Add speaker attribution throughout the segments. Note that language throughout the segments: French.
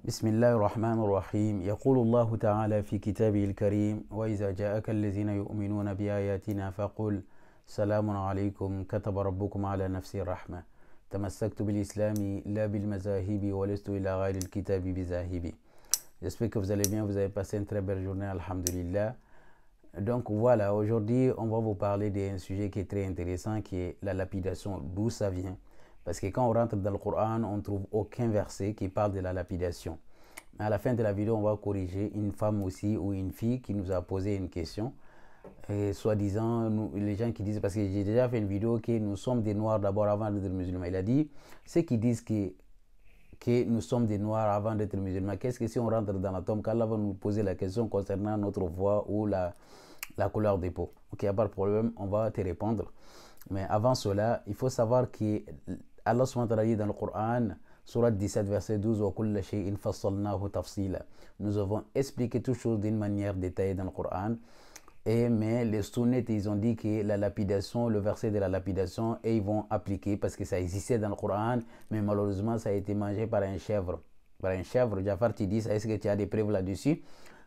Speaker 1: بسم الله الرحمن الرحيم يقول الله تعالى في كتابه الكريم وإذا جاءك الذين يؤمنون بآياتنا فقل سلام عليكم كتب ربكم على نفسه الرحمة تمسكت بالإسلام لا بالمذاهب ولست إلى غير الكتاب بذاهب. J'espère que vous allez bien, vous avez passé une très belle journée, alhamdulillah. Donc voilà, aujourd'hui on va vous parler d'un sujet qui est très intéressant, qui est la lapidation, d'où ça vient. Parce que quand on rentre dans le Coran, on ne trouve aucun verset qui parle de la lapidation. À la fin de la vidéo, on va corriger une femme aussi ou une fille qui nous a posé une question. Et soi-disant, les gens qui disent, parce que j'ai déjà fait une vidéo que nous sommes des noirs d'abord avant d'être musulmans. Il a dit, ceux qui disent que nous sommes des noirs avant d'être musulmans, qu'est-ce que si on rentre dans la tombe, qu'Allah va nous poser la question concernant notre voix ou la couleur des peaux. Ok, il n'y a pas de problème, on va te répondre. Mais avant cela, il faut savoir que Allah subhanahu wa ta'ala dit dans le Coran, Surat 17, verset 12, nous avons expliqué toutes choses d'une manière détaillée dans le Coran. Mais les sunnites, ils ont dit que la lapidation, le verset de la lapidation, et ils vont appliquer parce que ça existait dans le Coran, mais malheureusement, ça a été mangé par un chèvre. Par un chèvre, Jafar, tu dis, est-ce que tu as des preuves là-dessus?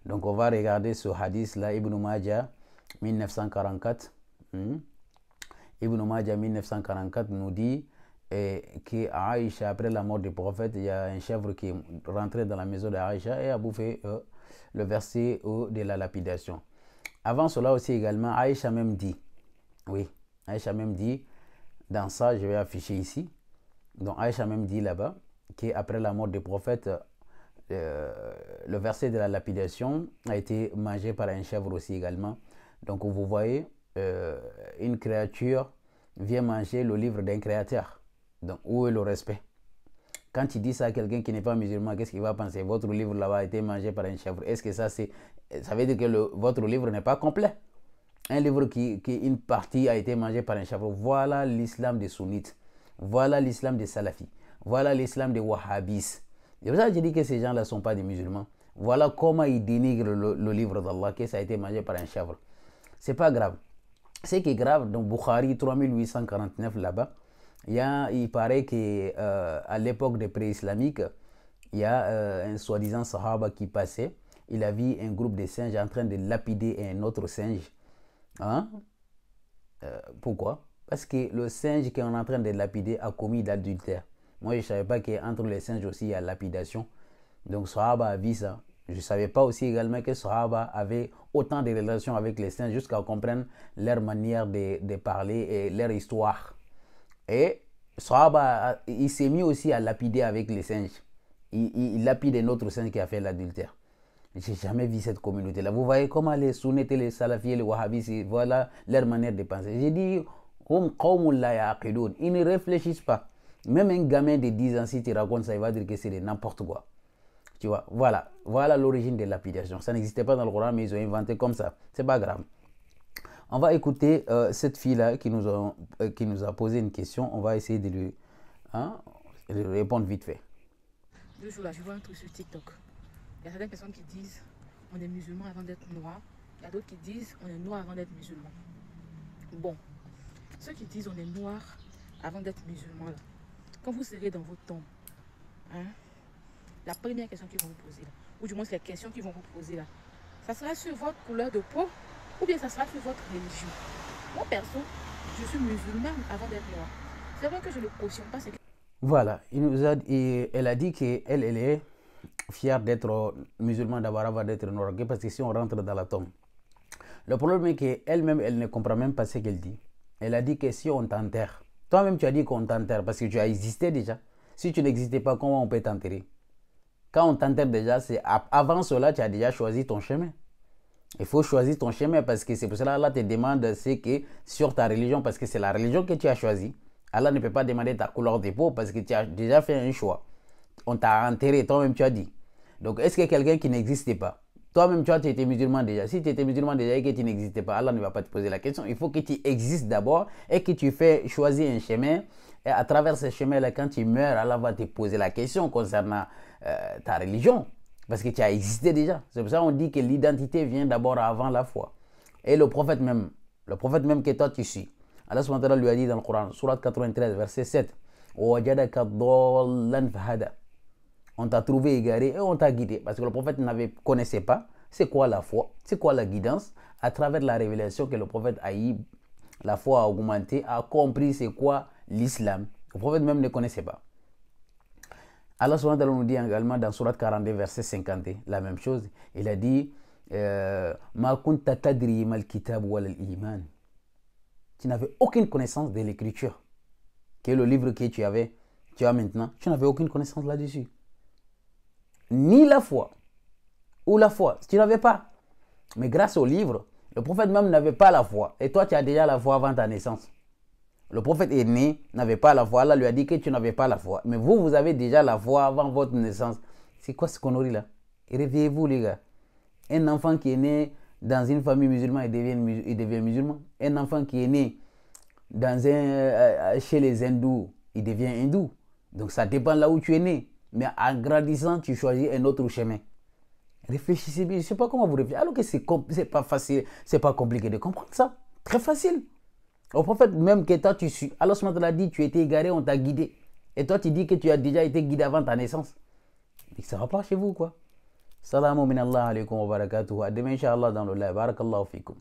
Speaker 1: Donc, on va regarder ce hadith-là, Ibn Majah, 1944. Ibn Majah, 1944, nous dit que Aïcha, après la mort du prophète, il y a un chèvre qui est rentré dans la maison d'Aïcha et a bouffé le verset de la lapidation. Avant cela aussi également, Aïcha même dit, oui, Aïcha même dit, dans ça, je vais afficher ici, donc Aïcha même dit là-bas, qu'après la mort du prophète, le verset de la lapidation a été mangé par un chèvre aussi également. Donc vous voyez, une créature vient manger le livre d'un créateur. Donc où est le respect? Quand il dit ça à quelqu'un qui n'est pas musulman, qu'est-ce qu'il va penser? Votre livre là-bas a été mangé par un chèvre. Est-ce que ça veut dire que votre livre n'est pas complet? Un livre qui une partie a été mangé par un chèvre. Voilà l'islam des sunnites. Voilà l'islam des salafis. Voilà l'islam des wahhabis. C'est pour ça que je dis que ces gens-là ne sont pas des musulmans. Voilà comment ils dénigrent le livre d'Allah, que ça a été mangé par un chèvre. C'est pas grave. Ce qui est grave, dans Bukhari 3849 là-bas, il paraît qu'à l'époque des pré-islamiques, il y a un soi-disant sahaba qui passait. Il a vu un groupe de singes en train de lapider un autre singe. Hein? Pourquoi? Parce que le singe qu'on est en train de lapider a commis l'adultère. Moi, je ne savais pas qu'entre les singes aussi, il y a lapidation. Donc, sahaba a vu ça. Je ne savais pas aussi également que Sahaba avait autant de relations avec les singes jusqu'à comprendre leur manière de parler et leur histoire. Et Sahaba, il s'est mis aussi à lapider avec les singes. Il lapide un autre singe qui a fait l'adultère. Je n'ai jamais vu cette communauté-là. Vous voyez comment les sunnites, les salafis, les wahhabis, voilà leur manière de penser. J'ai dit, ils ne réfléchissent pas. Même un gamin de 10 ans, si tu racontes ça, il va dire que c'est n'importe quoi. Tu vois, voilà l'origine de lapidation. Ça n'existait pas dans le Coran, mais ils ont inventé comme ça. C'est pas grave. On va écouter cette fille-là qui nous a posé une question. On va essayer de lui répondre vite fait.
Speaker 2: Deux jours là, je vois un truc sur TikTok. Il y a certaines personnes qui disent on est musulman avant d'être noir. Il y a d'autres qui disent on est noir avant d'être musulman. Bon, ceux qui disent on est noir avant d'être musulman, là, quand vous serez dans votre tombe, la première question qu'ils vont vous poser, là, ou du moins les questions qu'ils vont vous poser là, ça sera sur votre couleur de peau ou bien ça sera sur votre religion. Moi perso, je suis musulmane avant d'être noire. C'est vrai que je ne cautionne pas.
Speaker 1: Voilà, elle a dit qu'elle est fière d'être musulmane d'abord avant d'être noire, parce que si on rentre dans la tombe. Le problème est qu'elle-même, elle ne comprend même pas ce qu'elle dit. Elle a dit que si on t'enterre, toi-même tu as dit qu'on t'enterre parce que tu as existé déjà. Si tu n'existais pas, comment on peut t'enterrer? Quand on t'enterre déjà, c'est avant cela, tu as déjà choisi ton chemin. Il faut choisir ton chemin parce que c'est pour cela Allah te demande ce que sur ta religion, parce que c'est la religion que tu as choisie. Allah ne peut pas demander ta couleur de peau parce que tu as déjà fait un choix. On t'a enterré, toi-même tu as dit. Donc est-ce que quelqu'un qui n'existait pas, toi-même tu étais musulman déjà, si tu étais musulman déjà et que tu n'existais pas, Allah ne va pas te poser la question. Il faut que tu existes d'abord et que tu choisis un chemin. Et à travers ce chemin-là, quand tu meurs, Allah va te poser la question concernant ta religion. Parce que tu as existé déjà. C'est pour ça qu'on dit que l'identité vient d'abord avant la foi. Et le prophète même que toi tu suis, Allah subhanahu wa ta'ala lui a dit dans le Coran, Surat 93, verset 7, On t'a trouvé égaré et on t'a guidé. Parce que le prophète ne connaissait pas c'est quoi la foi, c'est quoi la guidance. À travers la révélation que le prophète a eu, la foi a augmenté, a compris c'est quoi l'islam. Le prophète même ne connaissait pas. Allah subhanahu wa ta'ala nous dit également dans Surat 42, verset 50, la même chose. Il a dit Ma kunta tadri mal kitab wal iman. Tu n'avais aucune connaissance de l'écriture, qui est le livre que tu as maintenant. Tu n'avais aucune connaissance là-dessus. Ni la foi, ou la foi, tu n'avais pas. Mais grâce au livre, le prophète même n'avait pas la foi. Et toi, tu as déjà la foi avant ta naissance. Le prophète est né, n'avait pas la foi. Allah lui a dit que tu n'avais pas la foi. Mais vous, vous avez déjà la foi avant votre naissance. C'est quoi ce connerie là? Et réveillez-vous les gars. Un enfant qui est né dans une famille musulmane, il devient musulman. Un enfant qui est né chez les hindous, il devient hindou. Donc ça dépend là où tu es né. Mais en grandissant, tu choisis un autre chemin. Réfléchissez bien. Je ne sais pas comment vous réfléchissez. Alors que c'est pas facile, c'est pas compliqué de comprendre ça. Très facile. Au prophète, même que toi tu suis. Allah subhanahu wa ta'ala dit tu étais égaré, on t'a guidé. Et toi tu dis que tu as déjà été guidé avant ta naissance. Et ça va pas chez vous quoi. Salamu minallah alaikum wa barakatuhu. À demain, Inch'Allah, dans le live. Barakallahu fikum.